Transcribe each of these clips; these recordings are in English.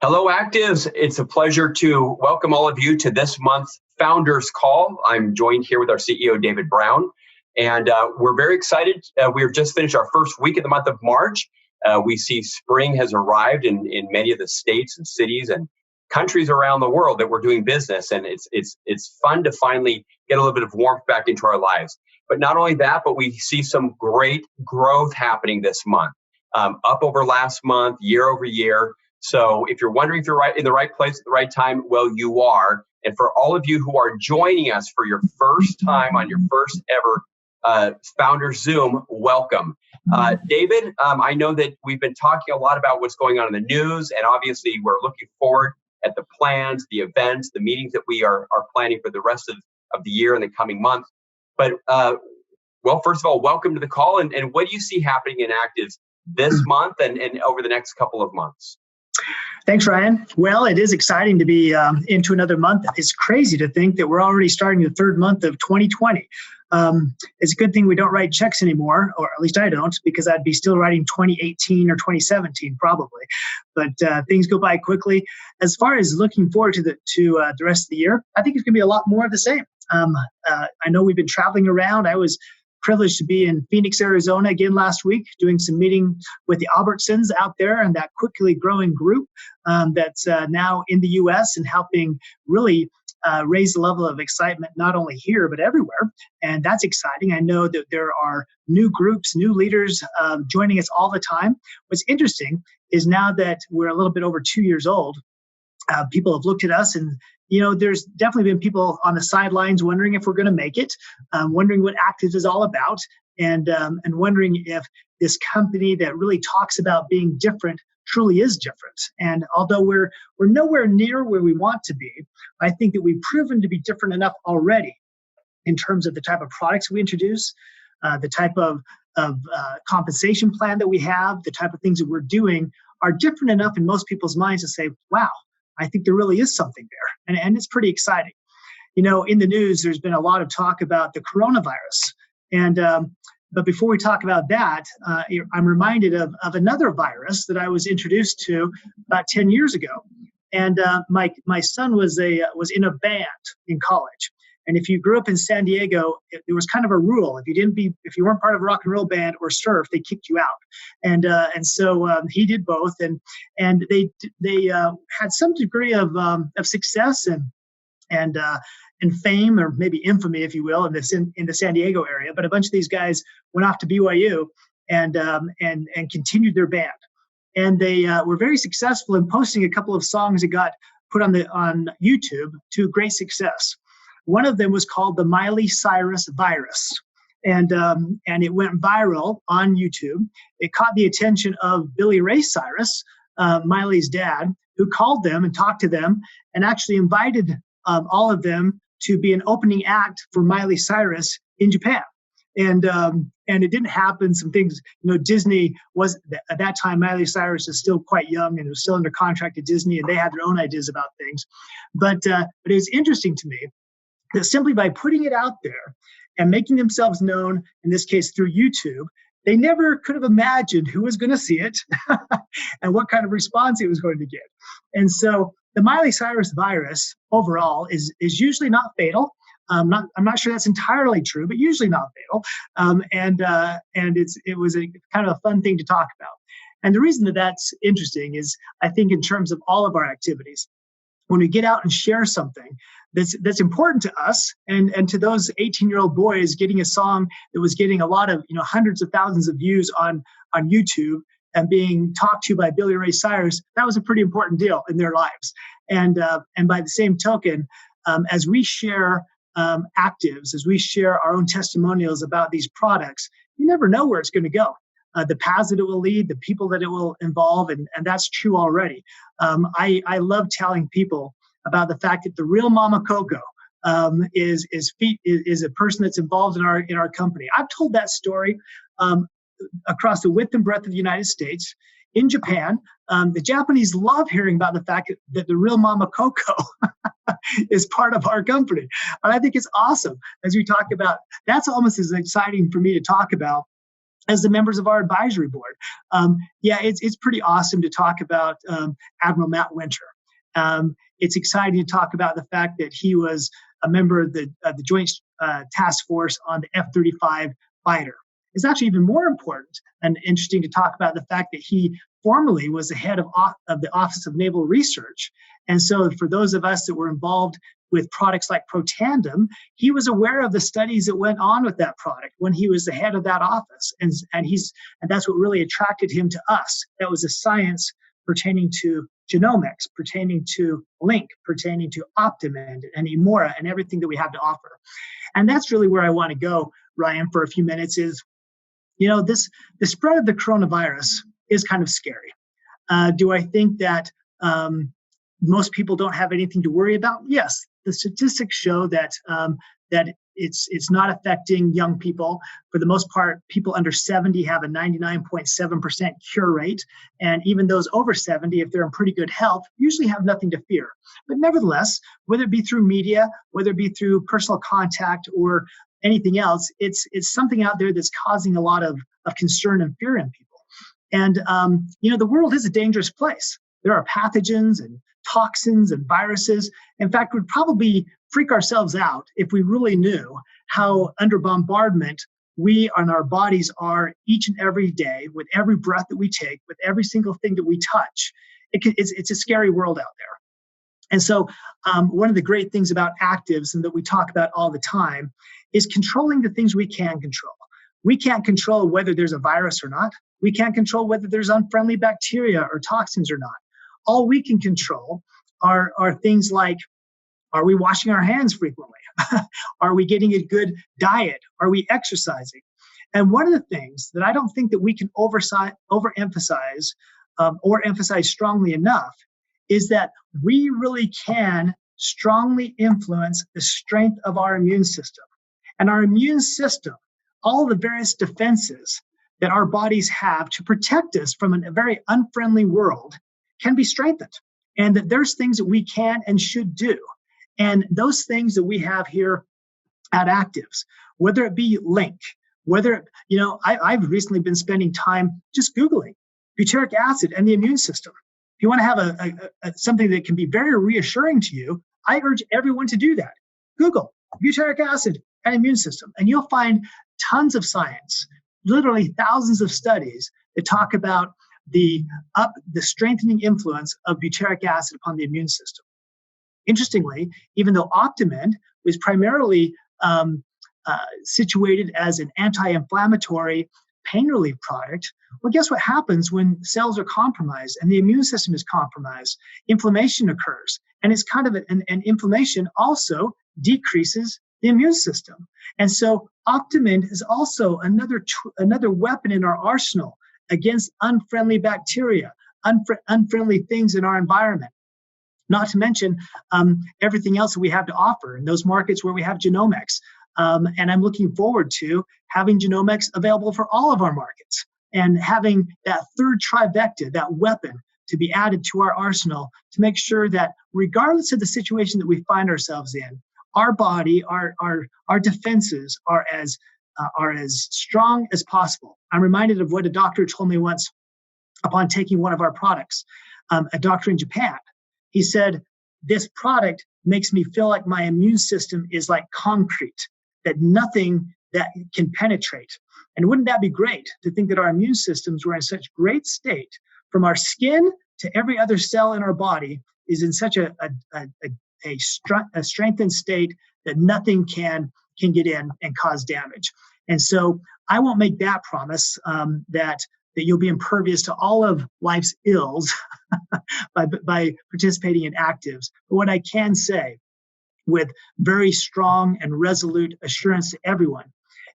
Hello, Actives. It's a pleasure to welcome all of you to this month's Founders Call. I'm joined here with our CEO, David Brown, and we're very excited. We've just finished our first week of the month of March. We see spring has arrived in many of the states and cities and countries around the world that we're doing business, and it's fun to finally get a little bit of warmth back into our lives. But not only that, but we see some great growth happening this month, up over last month, year over year. So if you're wondering if you're in the right place at the right time, well, you are. And for all of you who are joining us for your first time on your first ever Founders Zoom, welcome. David, I know that we've been talking a lot about what's going on in the news, and obviously we're looking forward at the plans, the events, the meetings that we are planning for the rest of the year and the coming months. But, well, first of all, welcome to the call. And what do you see happening in Actives this month and over the next couple of months? Thanks, Ryan. Well, it is exciting to be into another month. It's crazy to think that we're already starting the third month of 2020. It's a good thing we don't write checks anymore, or at least I don't, because I'd be still writing 2018 or 2017 probably. But things go by quickly. As far as looking forward to the rest of the year, I think it's going to be a lot more of the same. I know we've been traveling around. I was privileged to be in Phoenix, Arizona again last week, doing some meeting with the Albertsons out there and that quickly growing group that's now in the U.S. and helping really raise the level of excitement not only here but everywhere. And that's exciting. I know that there are new groups, new leaders joining us all the time. What's interesting is now that we're a little bit over 2 years old, people have looked at us and there's definitely been people on the sidelines wondering if we're going to make it, wondering what Actives is all about, and wondering if this company that really talks about being different truly is different. And although we're nowhere near where we want to be, I think that we've proven to be different enough already in terms of the type of products we introduce, the type of compensation plan that we have, the type of things that we're doing are different enough in most people's minds to say, wow, I think there really is something there. And it's pretty exciting. In the news, there's been a lot of talk about the coronavirus. And but before we talk about that, I'm reminded of another virus that I was introduced to about 10 years ago. And my son was in a band in college. And if you grew up in San Diego, there was kind of a rule: if you weren't part of a rock and roll band or surf, they kicked you out. And so he did both, and they had some degree of success and fame, or maybe infamy, if you will, in the San Diego area. But a bunch of these guys went off to BYU and continued their band, and they were very successful in posting a couple of songs that got put on YouTube to great success. One of them was called the Miley Cyrus virus, and it went viral on YouTube. It caught the attention of Billy Ray Cyrus, Miley's dad, who called them and talked to them and actually invited all of them to be an opening act for Miley Cyrus in Japan. And it didn't happen. Some things, Disney was at that time. Miley Cyrus is still quite young and was still under contract to Disney, and they had their own ideas about things. But it was interesting to me that simply by putting it out there and making themselves known, in this case through YouTube, they never could have imagined who was going to see it and what kind of response it was going to get. And so the Miley Cyrus virus overall is usually not fatal. I'm not sure that's entirely true, but usually not fatal. And it was a kind of a fun thing to talk about. And the reason that that's interesting is, I think, in terms of all of our activities, when we get out and share something that's important to us and to those 18-year-old boys getting a song that was getting a lot of, hundreds of thousands of views on YouTube and being talked to by Billy Ray Cyrus, that was a pretty important deal in their lives. And by the same token, as we share Actives, as we share our own testimonials about these products, you never know where it's going to go. The paths that it will lead, the people that it will involve, and that's true already. I love telling people about the fact that the real Mama Coco is a person that's involved in our company. I've told that story across the width and breadth of the United States. In Japan, the Japanese love hearing about the fact that the real Mama Coco is part of our company. And I think it's awesome as we talk about, that's almost as exciting for me to talk about as the members of our advisory board. Yeah, it's pretty awesome to talk about Admiral Matt Winter. It's exciting to talk about the fact that he was a member of the Joint Task Force on the F-35 fighter. It's actually even more important and interesting to talk about the fact that he formerly was the head of the Office of Naval Research. And so for those of us that were involved with products like Protandem, he was aware of the studies that went on with that product when he was the head of that office. And that's what really attracted him to us. That was the science pertaining to genomics, pertaining to Link, pertaining to Optimend and Emora and everything that we have to offer. And that's really where I want to go, Ryan, for a few minutes is, the spread of the coronavirus is kind of scary. Do I think that most people don't have anything to worry about? Yes, the statistics show that it's not affecting young people. For the most part, people under 70 have a 99.7% cure rate. And even those over 70, if they're in pretty good health, usually have nothing to fear. But nevertheless, whether it be through media, whether it be through personal contact or anything else, it's something out there that's causing a lot of concern and fear in people. And, the world is a dangerous place. There are pathogens and toxins and viruses. In fact, we'd probably freak ourselves out if we really knew how under bombardment we and our bodies are each and every day, with every breath that we take, with every single thing that we touch. It's a scary world out there. And so one of the great things about actives and that we talk about all the time is controlling the things we can control. We can't control whether there's a virus or not. We can't control whether there's unfriendly bacteria or toxins or not. All we can control are things like, are we washing our hands frequently? Are we getting a good diet? Are we exercising? And one of the things that I don't think that we can overemphasize or emphasize strongly enough is that we really can strongly influence the strength of our immune system. And our immune system, all the various defenses that our bodies have to protect us from a very unfriendly world, can be strengthened. And that there's things that we can and should do. And those things that we have here at Actives, whether it be Link, I've recently been spending time just Googling butyric acid and the immune system. If you want to have something that can be very reassuring to you, I urge everyone to do that. Google butyric acid and immune system, and you'll find tons of science, literally thousands of studies that talk about the strengthening influence of butyric acid upon the immune system. Interestingly, even though Optimend was primarily situated as an anti-inflammatory pain relief product, well, guess what happens when cells are compromised and the immune system is compromised? Inflammation occurs, and it's kind of an inflammation also decreases the immune system. And so Optimend is also another weapon in our arsenal against unfriendly bacteria, unfriendly things in our environment. Not to mention everything else that we have to offer in those markets where we have genomics. And I'm looking forward to having genomics available for all of our markets and having that third trifecta, that weapon, to be added to our arsenal to make sure that regardless of the situation that we find ourselves in, our body, our defenses are as strong as possible. I'm reminded of what a doctor told me once upon taking one of our products, a doctor in Japan. He said, this product makes me feel like my immune system is like concrete, that nothing that can penetrate. And wouldn't that be great to think that our immune systems were in such great state, from our skin to every other cell in our body is in such a strengthened state that nothing can get in and cause damage. And so I won't make that promise that you'll be impervious to all of life's ills by participating in actives. But what I can say with very strong and resolute assurance to everyone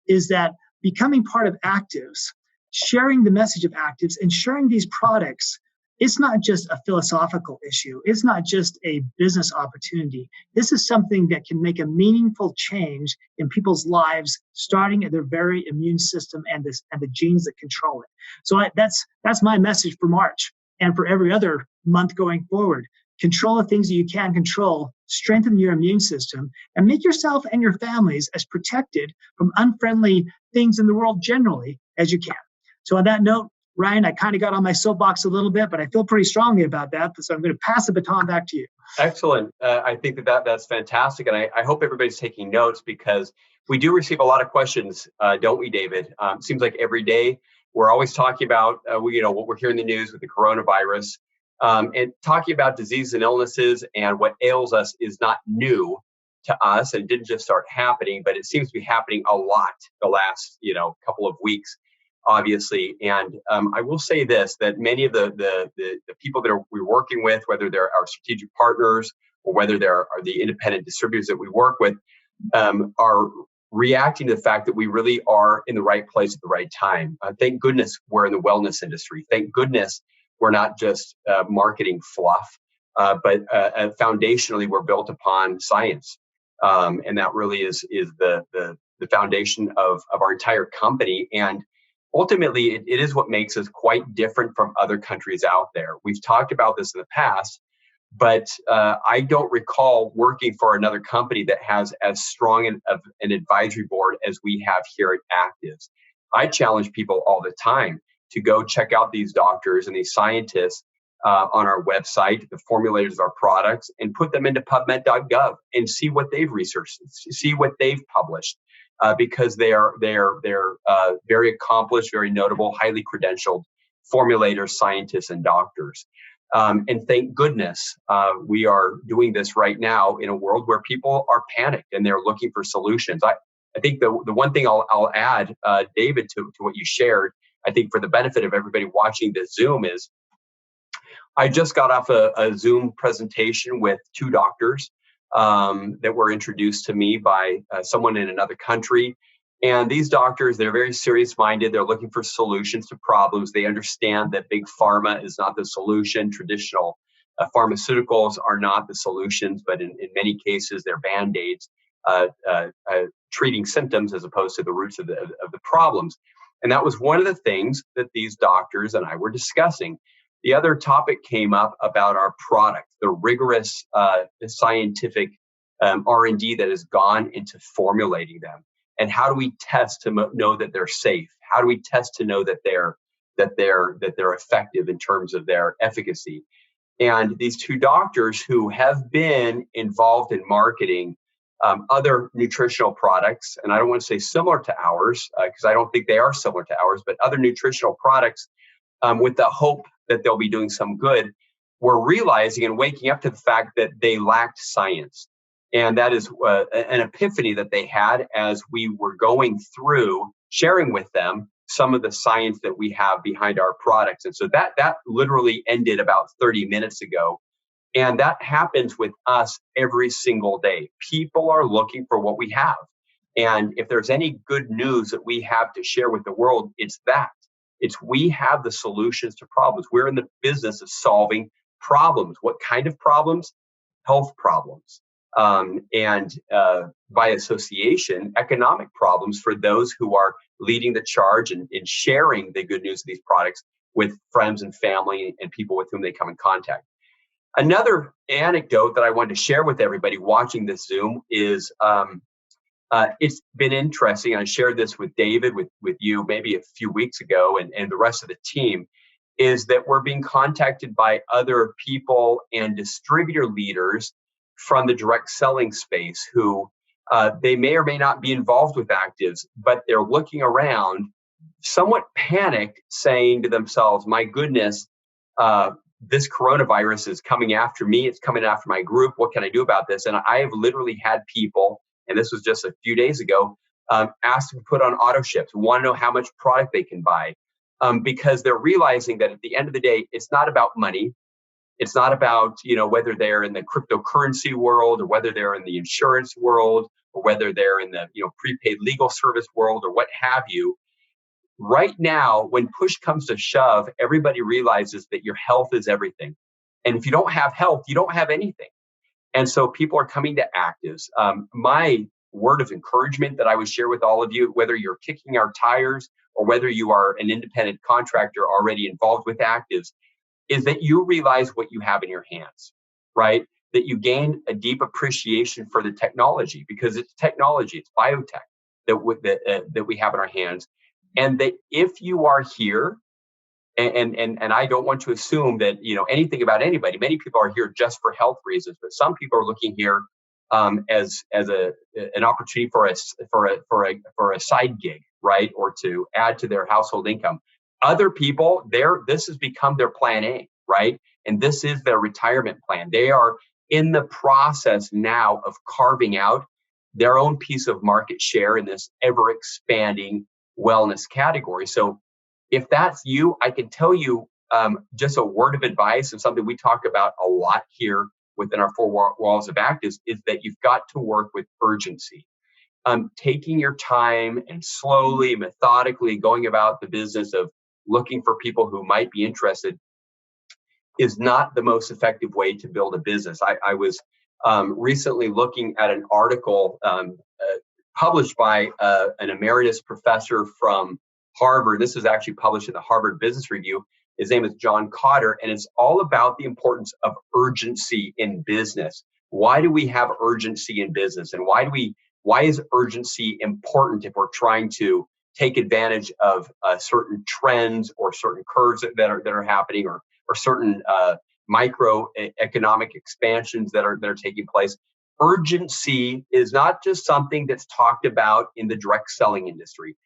is that becoming part of actives, sharing the message of actives and sharing these products, it's not just a philosophical issue. It's not just a business opportunity. This is something that can make a meaningful change in people's lives, starting at their very immune system and the genes that control it. So that's my message for March and for every other month going forward. control the things that you can control, strengthen your immune system, and make yourself and your families as protected from unfriendly things in the world generally as you can. So on that note, Ryan, I kind of got on my soapbox a little bit, but I feel pretty strongly about that. So I'm going to pass the baton back to you. Excellent. I think that's fantastic. And I hope everybody's taking notes, because we do receive a lot of questions, don't we, David? It seems like every day we're always talking about, what we're hearing in the news with the coronavirus, and talking about diseases and illnesses and what ails us is not new to us. And it didn't just start happening, but it seems to be happening a lot the last, couple of weeks, obviously. And I will say this, that many of the people that we're working with, whether they're our strategic partners or whether they're the independent distributors that we work with, are reacting to the fact that we really are in the right place at the right time. Thank goodness we're in the wellness industry. Thank goodness we're not just marketing fluff, but foundationally we're built upon science. And that really is the foundation of our entire company. And ultimately, it is what makes us quite different from other countries out there. We've talked about this in the past, but I don't recall working for another company that has as strong an advisory board as we have here at Actives. I challenge people all the time to go check out these doctors and these scientists on our website, the formulators of our products, and put them into PubMed.gov and see what they've researched, see what they've published. Because they are very accomplished, very notable, highly credentialed formulators, scientists, and doctors. And thank goodness we are doing this right now in a world where people are panicked and they're looking for solutions. I think the one thing I'll add, David, to what you shared, I think for the benefit of everybody watching this Zoom, is I just got off a Zoom presentation with two doctors that were introduced to me by someone in another country. And these doctors, they're very serious minded. They're looking for solutions to problems. They understand that big pharma is not the solution. Traditional pharmaceuticals are not the solutions, but in many cases, they're Band-Aids treating symptoms as opposed to the roots of the problems. And that was one of the things that these doctors and I were discussing. The other topic came up about our product, the rigorous scientific R&D that has gone into formulating them, and how do we test to know that they're safe? How do we test to know that they're effective in terms of their efficacy? And these two doctors who have been involved in marketing other nutritional products, and I don't want to say similar to ours because I don't think they are similar to ours, but other nutritional products with the hope that they'll be doing some good, were realizing and waking up to the fact that they lacked science. And that is an epiphany that they had as we were going through sharing with them some of the science that we have behind our products. And so that literally ended about 30 minutes ago. And that happens with us every single day. People are looking for what we have. And if there's any good news that we have to share with the world, it's that. It's we have the solutions to problems. We're in the business of solving problems. What kind of problems? Health problems. And by association, economic problems for those who are leading the charge and sharing the good news of these products with friends and family and people with whom they come in contact. Another anecdote that I wanted to share with everybody watching this Zoom is it's been interesting. I shared this with David, with you maybe a few weeks ago, and the rest of the team, is that we're being contacted by other people and distributor leaders from the direct selling space who they may or may not be involved with Actives, but they're looking around somewhat panicked, saying to themselves, my goodness, this coronavirus is coming after me. It's coming after my group. What can I do about this? And I have literally had people, and this was just a few days ago, ask to be put on auto ships, want to know how much product they can buy, because they're realizing that at the end of the day, it's not about money. It's not about, whether they're in the cryptocurrency world or whether they're in the insurance world or whether they're in the, prepaid legal service world or what have you. Right now, when push comes to shove, everybody realizes that your health is everything. And if you don't have health, you don't have anything. And so people are coming to Actives. My word of encouragement that I would share with all of you, whether you're kicking our tires or whether you are an independent contractor already involved with Actives, is that you realize what you have in your hands. right? That you gain a deep appreciation for the technology, because it's technology, it's biotech that we have in our hands. And that if you are here, and I don't want to assume that anything about anybody. Many people are here just for health reasons, but some people are looking here as an opportunity for a side gig, right, or to add to their household income. Other people, this has become their plan A, right, and this is their retirement plan. They are in the process now of carving out their own piece of market share in this ever expanding wellness category. So if that's you, I can tell you just a word of advice, and something we talk about a lot here within our four walls of Actives, is that you've got to work with urgency. Taking your time and slowly, methodically going about the business of looking for people who might be interested is not the most effective way to build a business. I was recently looking at an article published by an emeritus professor from Harvard. This is actually published in the Harvard Business Review. His name is John Cotter, and it's all about the importance of urgency in business. Why do we have urgency in business, and why is urgency important if we're trying to take advantage of certain trends or certain curves that are happening, or certain microeconomic expansions that are taking place? Urgency is not just something that's talked about in the direct selling industry.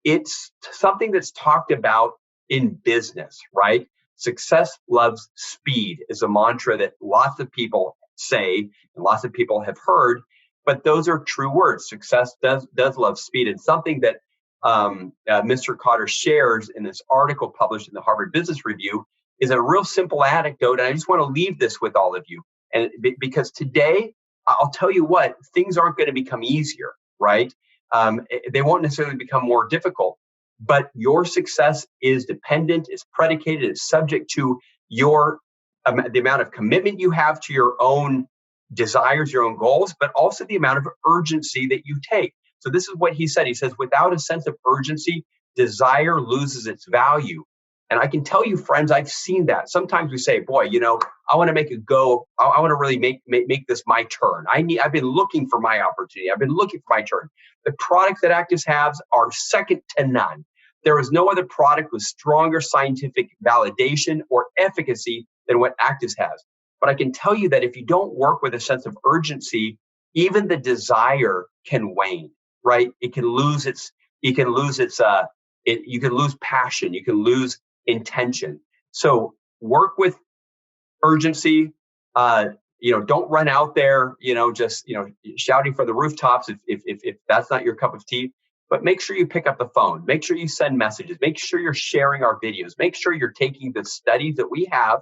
It's something that's talked about in business, right? Success loves speed is a mantra that lots of people say and lots of people have heard, but those are true words. Success does love speed, and something that Mr. Cotter shares in this article published in the Harvard Business Review is a real simple anecdote, and I just want to leave this with all of you. And because today, I'll tell you what, things aren't going to become easier, right? They won't necessarily become more difficult, but your success is dependent, is predicated, is subject to the amount of commitment you have to your own desires, your own goals, but also the amount of urgency that you take. So this is what he said. He says, without a sense of urgency, desire loses its value. And I can tell you, friends, I've seen that. Sometimes we say, boy, I want to make a go. I want to really make this my turn. I've been looking for my opportunity. I've been looking for my turn. The products that Actives has are second to none. There is no other product with stronger scientific validation or efficacy than what Actives has. But I can tell you that if you don't work with a sense of urgency, even the desire can wane, right? You can lose passion. You can lose intention. So work with urgency. Don't run out there, just shouting from the rooftops if that's not your cup of tea. But make sure you pick up the phone. Make sure you send messages. Make sure you're sharing our videos. Make sure you're taking the studies that we have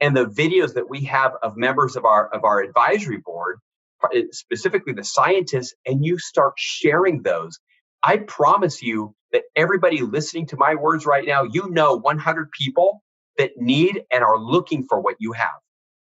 and the videos that we have of members of our advisory board, specifically the scientists, and you start sharing those. I promise you that everybody listening to my words right now, 100 people that need and are looking for what you have,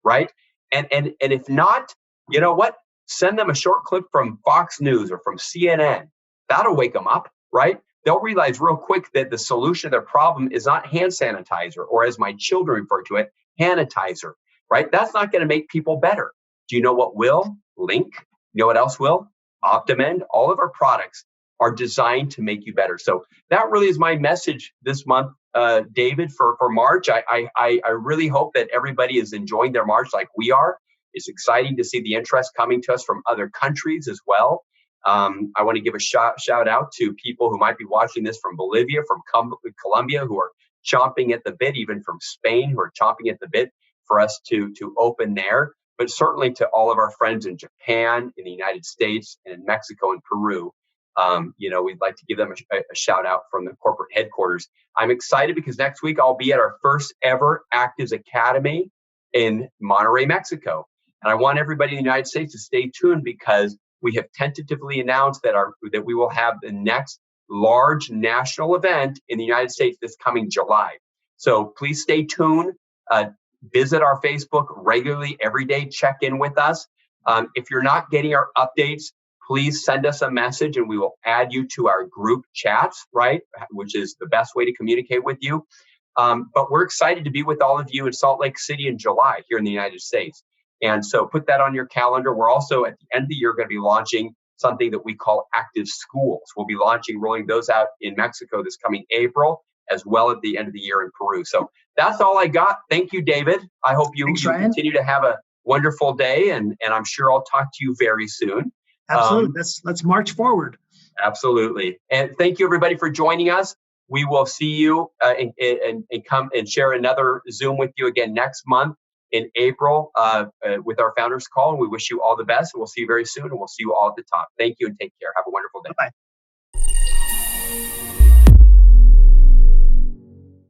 right? And if not, you know what? Send them a short clip from Fox News or from CNN. That'll wake them up, right? They'll realize real quick that the solution to their problem is not hand sanitizer, or as my children refer to it, sanitizer, right? That's not going to make people better. Do you know what will? Link. You know what else will? OptimEnd. All of our products are designed to make you better. So that really is my message this month, David, for March. I really hope that everybody is enjoying their March like we are. It's exciting to see the interest coming to us from other countries as well. I want to give a shout out to people who might be watching this from Bolivia, from Colombia, who are chomping at the bit, even from Spain, who are chomping at the bit for us to open there. But certainly to all of our friends in Japan, in the United States, and in Mexico and Peru. We'd like to give them a shout out from the corporate headquarters. I'm excited because next week I'll be at our first ever Actives Academy in Monterrey, Mexico. And I want everybody in the United States to stay tuned, because we have tentatively announced that we will have the next large national event in the United States this coming July. So please stay tuned. Visit our Facebook regularly every day. Check in with us. If you're not getting our updates, please send us a message and we will add you to our group chats, right? Which is the best way to communicate with you. But we're excited to be with all of you in Salt Lake City in July here in the United States. And so put that on your calendar. We're also at the end of the year going to be launching something that we call active schools. We'll be rolling those out in Mexico this coming April, as well at the end of the year in Peru. So that's all I got. Thank you, David. I hope you continue to have a wonderful day, and I'm sure I'll talk to you very soon. Absolutely. Let's march forward. Absolutely. And thank you, everybody, for joining us. We will see you and come and share another Zoom with you again next month in April with our Founders Call. And we wish you all the best. And we'll see you very soon. And we'll see you all at the top. Thank you and take care. Have a wonderful day. Bye.